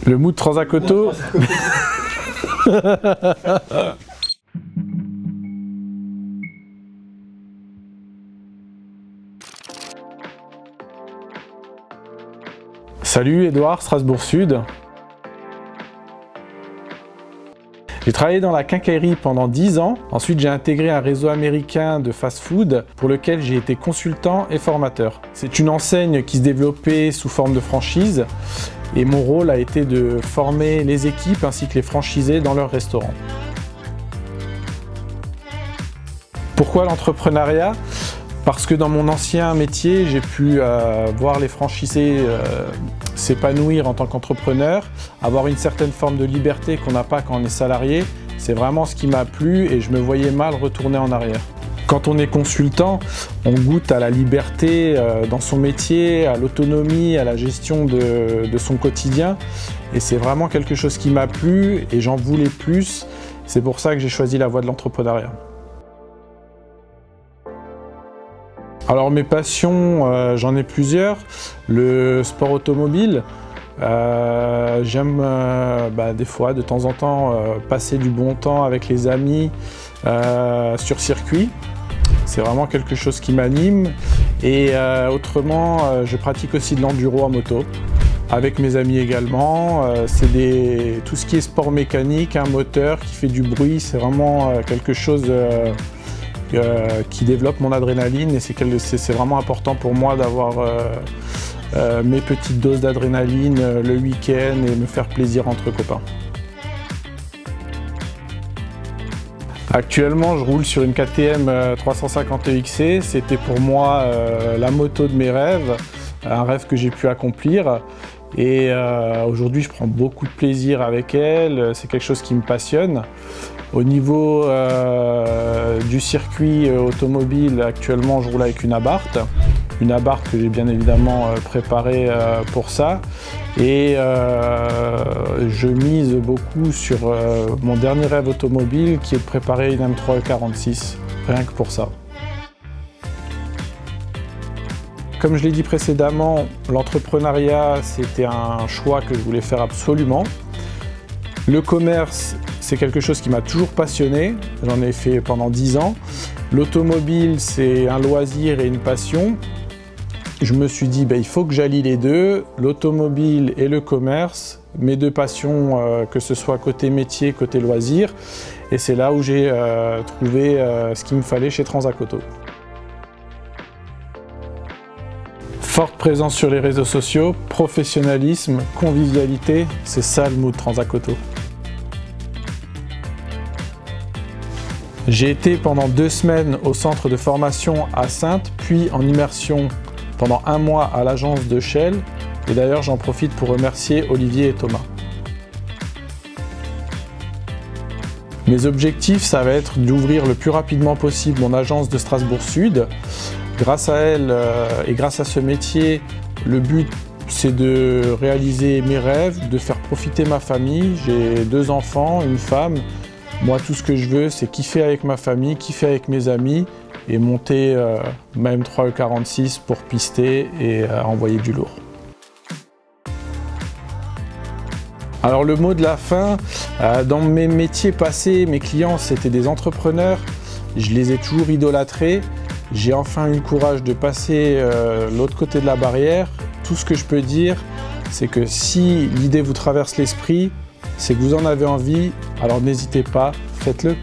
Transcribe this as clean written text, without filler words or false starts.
Le mood Transacoto. Salut Edouard, Strasbourg Sud. J'ai travaillé dans la quincaillerie pendant 10 ans. Ensuite, j'ai intégré un réseau américain de fast-food pour lequel j'ai été consultant et formateur. C'est une enseigne qui se développait sous forme de franchise et mon rôle a été de former les équipes ainsi que les franchisés dans leurs restaurants. Pourquoi l'entrepreneuriat ? Parce que dans mon ancien métier, j'ai pu voir les franchisés s'épanouir en tant qu'entrepreneur, avoir une certaine forme de liberté qu'on n'a pas quand on est salarié. C'est vraiment ce qui m'a plu et je me voyais mal retourner en arrière. Quand on est consultant, on goûte à la liberté dans son métier, à l'autonomie, à la gestion de son quotidien. Et c'est vraiment quelque chose qui m'a plu et j'en voulais plus. C'est pour ça que j'ai choisi la voie de l'entrepreneuriat. Alors mes passions, j'en ai plusieurs. Le sport automobile, j'aime des fois, de temps en temps, passer du bon temps avec les amis sur circuit. C'est vraiment quelque chose qui m'anime. Et autrement, je pratique aussi de l'enduro en moto. Avec mes amis également. C'est tout ce qui est sport mécanique, un moteur qui fait du bruit, c'est vraiment quelque chose qui développe mon adrénaline et c'est vraiment important pour moi d'avoir mes petites doses d'adrénaline le week-end et me faire plaisir entre copains. Actuellement, je roule sur une KTM 350 EXC. C'était pour moi la moto de mes rêves, un rêve que j'ai pu accomplir. Et aujourd'hui, je prends beaucoup de plaisir avec elle. C'est quelque chose qui me passionne. Au niveau du circuit automobile, actuellement, je roule avec une Abarth. Une Abarth que j'ai bien évidemment préparée pour ça. Et je mise beaucoup sur mon dernier rêve automobile qui est de préparer une M3 E46, rien que pour ça. Comme je l'ai dit précédemment, l'entrepreneuriat, c'était un choix que je voulais faire absolument. Le commerce, c'est quelque chose qui m'a toujours passionné, j'en ai fait pendant 10 ans. L'automobile, c'est un loisir et une passion. Je me suis dit, il faut que j'allie les deux, l'automobile et le commerce, mes deux passions, que ce soit côté métier, côté loisir. Et c'est là où j'ai trouvé ce qu'il me fallait chez Transacoto. Forte présence sur les réseaux sociaux, professionnalisme, convivialité, c'est ça le mood Transacoto. J'ai été pendant 2 semaines au centre de formation à Saintes, puis en immersion pendant 1 mois à l'agence de Shell. Et d'ailleurs, j'en profite pour remercier Olivier et Thomas. Mes objectifs, ça va être d'ouvrir le plus rapidement possible mon agence de Strasbourg Sud. Grâce à elle et grâce à ce métier, le but c'est de réaliser mes rêves, de faire profiter ma famille. J'ai 2 enfants, une femme. Moi, tout ce que je veux, c'est kiffer avec ma famille, kiffer avec mes amis et monter ma M3 E46 pour pister et envoyer du lourd. Alors le mot de la fin, dans mes métiers passés, mes clients c'était des entrepreneurs. Je les ai toujours idolâtrés. J'ai enfin eu le courage de passer l'autre côté de la barrière. Tout ce que je peux dire, c'est que si l'idée vous traverse l'esprit, c'est que vous en avez envie, alors n'hésitez pas, faites-le.